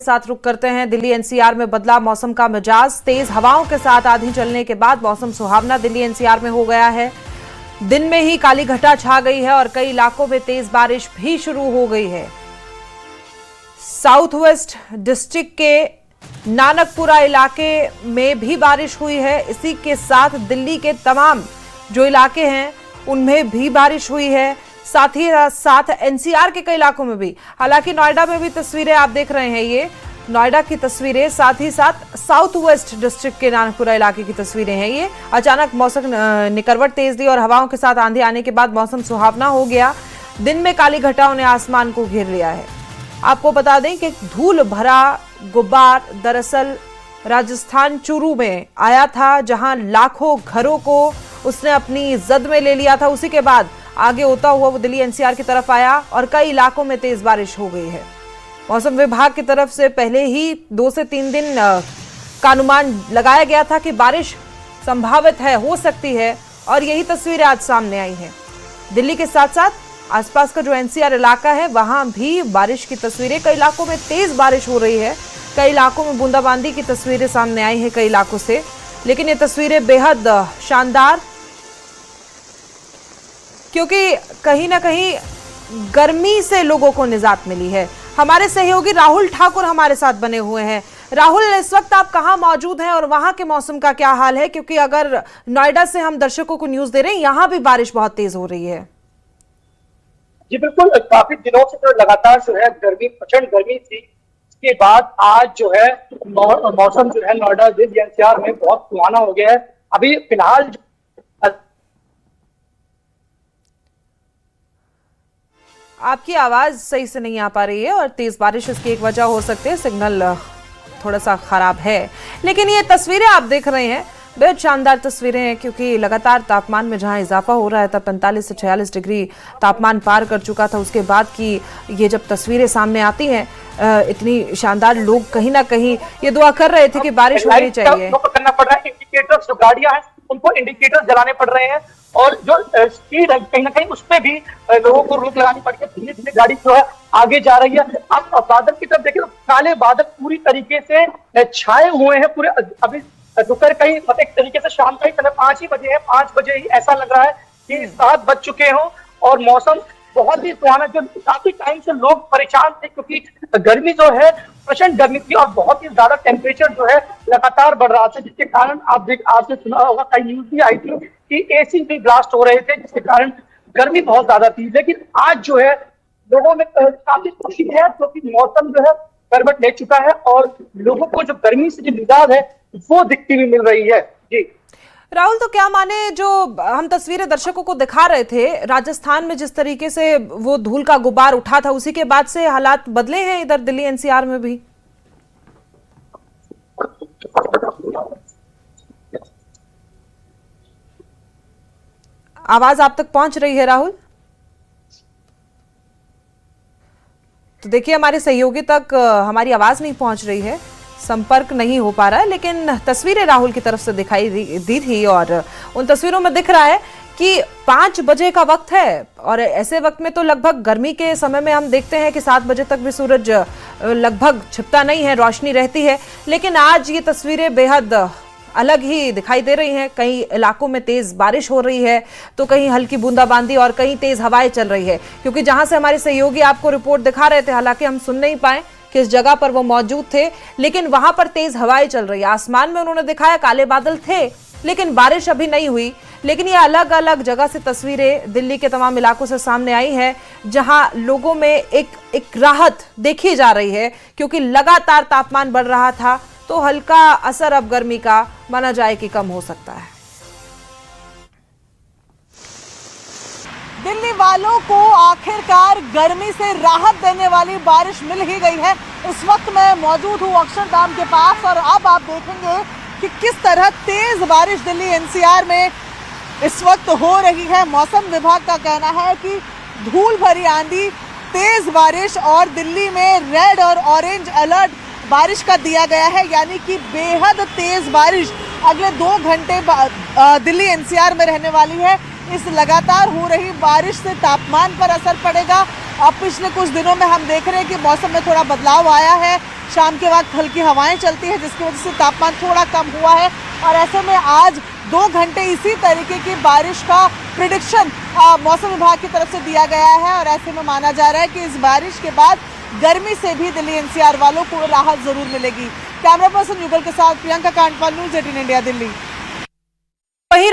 साथ रुक करते हैं। दिल्ली एनसीआर में बदला मौसम का मिजाज। तेज हवाओं के साथ आंधी चलने के बाद मौसम सुहावना दिल्ली एनसीआर में हो गया है। दिन में ही काली घटा छा गई है और कई इलाकों में तेज बारिश भी शुरू हो गई है। साउथ वेस्ट डिस्ट्रिक्ट के नानकपुरा इलाके में भी बारिश हुई है। इसी के साथ दिल्ली के तमाम जो इलाके हैं उनमें भी बारिश हुई है। साथ ही साथ एनसीआर के कई इलाकों में भी, हालांकि नोएडा में भी तस्वीरें आप देख रहे हैं, ये नोएडा की तस्वीरें, साथ ही साथ साउथ वेस्ट डिस्ट्रिक्ट के नानकपुरा इलाके की तस्वीरें हैं। ये अचानक मौसम ने करवट तेज दी और हवाओं के साथ आंधी आने के बाद मौसम सुहावना हो गया। दिन में काली घटाओं ने आसमान को घेर लिया है। आपको बता दें कि धूल भरा गुब्बार दरअसल राजस्थान चूरू में आया था, जहां लाखों घरों को उसने अपनी जद में ले लिया था। उसी के बाद आगे होता हुआ वो दिल्ली एनसीआर की तरफ आया और कई इलाकों में तेज बारिश हो गई है। मौसम विभाग की तरफ से पहले ही 2 से 3 दिन का अनुमान लगाया गया था कि बारिश संभावित है, हो सकती है, और यही तस्वीरें आज सामने आई हैं। दिल्ली के साथ साथ आसपास का जो एनसीआर इलाका है वहां भी बारिश की तस्वीरें, कई इलाकों में तेज बारिश हो रही है, कई इलाकों में बूंदाबांदी की तस्वीरें सामने आई हैं कई इलाकों से। लेकिन ये तस्वीरें बेहद शानदार, क्योंकि कहीं ना कहीं गर्मी से लोगों को निजात मिली है। हमारे सहयोगी राहुल ठाकुर हमारे साथ बने हुए हैं। राहुल, इस वक्त आप कहां मौजूद हैं और वहां के मौसम का क्या हाल है? क्योंकि अगर नोएडा से हम दर्शकों को न्यूज दे रहे हैं, यहां भी बारिश बहुत तेज हो रही है। जी बिल्कुल, काफी दिनों से जो लगातार जो है गर्मी, प्रचंड गर्मी थी, इसके बाद आज जो है मौसम जो है नोएडा दिल्ली एनसीआर में बहुत सुहाना हो गया है। अभी फिलहाल आपकी आवाज सही से नहीं आ पा रही है और तेज बारिश इसकी एक वजह हो सकती है, सिग्नल थोड़ा सा खराब है। लेकिन ये तस्वीरें आप देख रहे हैं बेहद शानदार तस्वीरें हैं, क्योंकि लगातार तापमान में जहां इजाफा हो रहा है था, 45 से 46 डिग्री तापमान पार कर चुका था, उसके बाद की ये जब तस्वीरें सामने आती हैं इतनी शानदार, लोग कहीं ना कहीं ये दुआ कर रहे थे कि बारिश होनी चाहिए। करना पड़ रहा है, इंडिकेटर्स जो गाड़ियां हैं उनको इंडिकेटर्स जलाने पड़ रहे हैं, और जो स्पीड है कहीं ना कहीं उसमें भी लोगों को रोक लगानी पड़ रही है। धीरे धीरे गाड़ी जो है आगे जा रही है। आप बादल की तरफ देखिए तो काले बादल पूरी तरीके से छाए हुए हैं पूरे। अभी दोपहर कहीं एक तरीके से शाम का ही समय 5 ही बजे है, 5 बजे ही ऐसा लग रहा है कि 7 बज चुके हों और मौसम बहुत ही सुहाना। जो काफी टाइम से लोग परेशान थे क्योंकि गर्मी जो है, प्रचंड गर्मी थी और बहुत ही ज्यादा टेम्परेचर जो है लगातार बढ़ रहा था, जिसके कारण आपने सुना होगा, कई न्यूज भी आई थी कि एसी भी ब्लास्ट हो रहे थे, जिसके कारण गर्मी बहुत ज्यादा थी। लेकिन आज जो है लोगों में काफी खुशी है क्योंकि मौसम जो है करवट ले चुका है और लोगों को जो गर्मी से जो निजात है वो दिखती हुई मिल रही है। जी राहुल, तो क्या माने, जो हम तस्वीरें दर्शकों को दिखा रहे थे, राजस्थान में जिस तरीके से वो धूल का गुब्बार उठा था, उसी के बाद से हालात बदले हैं इधर दिल्ली एनसीआर में भी? आवाज आप तक पहुंच रही है राहुल? तो देखिए, हमारे सहयोगी तक हमारी आवाज नहीं पहुंच रही है, संपर्क नहीं हो पा रहा है। लेकिन तस्वीरें राहुल की तरफ से दिखाई दी थी और उन तस्वीरों में दिख रहा है कि 5 बजे का वक्त है, और ऐसे वक्त में तो लगभग गर्मी के समय में हम देखते हैं कि 7 बजे तक भी सूरज लगभग छिपता नहीं है, रोशनी रहती है। लेकिन आज ये तस्वीरें बेहद अलग ही दिखाई दे रही हैं। कई इलाकों में तेज बारिश हो रही है, तो कहीं हल्की बूंदाबांदी और कहीं तेज हवाएं चल रही है। क्योंकि जहां से हमारे सहयोगी आपको रिपोर्ट दिखा रहे थे, हालांकि हम सुन नहीं पाए किस जगह पर वो मौजूद थे, लेकिन वहां पर तेज हवाएं चल रही है। आसमान में उन्होंने दिखाया काले बादल थे, लेकिन बारिश अभी नहीं हुई। लेकिन ये अलग अलग जगह से तस्वीरें दिल्ली के तमाम इलाकों से सामने आई हैं, जहां लोगों में एक राहत देखी जा रही है, क्योंकि लगातार तापमान बढ़ रहा था, तो हल्का असर अब गर्मी का माना जाए कि कम हो सकता है। दिल्ली वालों को आखिरकार गर्मी से राहत देने वाली बारिश मिल ही गई है। इस वक्त मैं मौजूद हूँ अक्षरधाम के पास, और अब आप देखेंगे कि किस तरह तेज बारिश दिल्ली एनसीआर में इस वक्त हो रही है। मौसम विभाग का कहना है कि धूल भरी आंधी, तेज बारिश, और दिल्ली में रेड और ऑरेंज अलर्ट बारिश का दिया गया है, यानी कि बेहद तेज बारिश अगले 2 घंटे दिल्ली एनसीआर में रहने वाली है। इस लगातार हो रही बारिश से तापमान पर असर पड़ेगा, अब पिछले कुछ दिनों में हम देख रहे हैं कि मौसम में थोड़ा बदलाव आया है। शाम के वक्त हल्की हवाएं चलती है जिसकी वजह से तापमान थोड़ा कम हुआ है और ऐसे में आज 2 घंटे इसी तरीके की बारिश का प्रिडिक्शन मौसम विभाग की तरफ से दिया गया है और ऐसे में माना जा रहा है कि इस बारिश के बाद गर्मी से भी दिल्ली एनसीआर वालों को राहत जरूर मिलेगी। कैमरा पर्सन युगल के साथ प्रियंका कांडपाल, न्यूज़ 18 इंडिया, दिल्ली। वहीं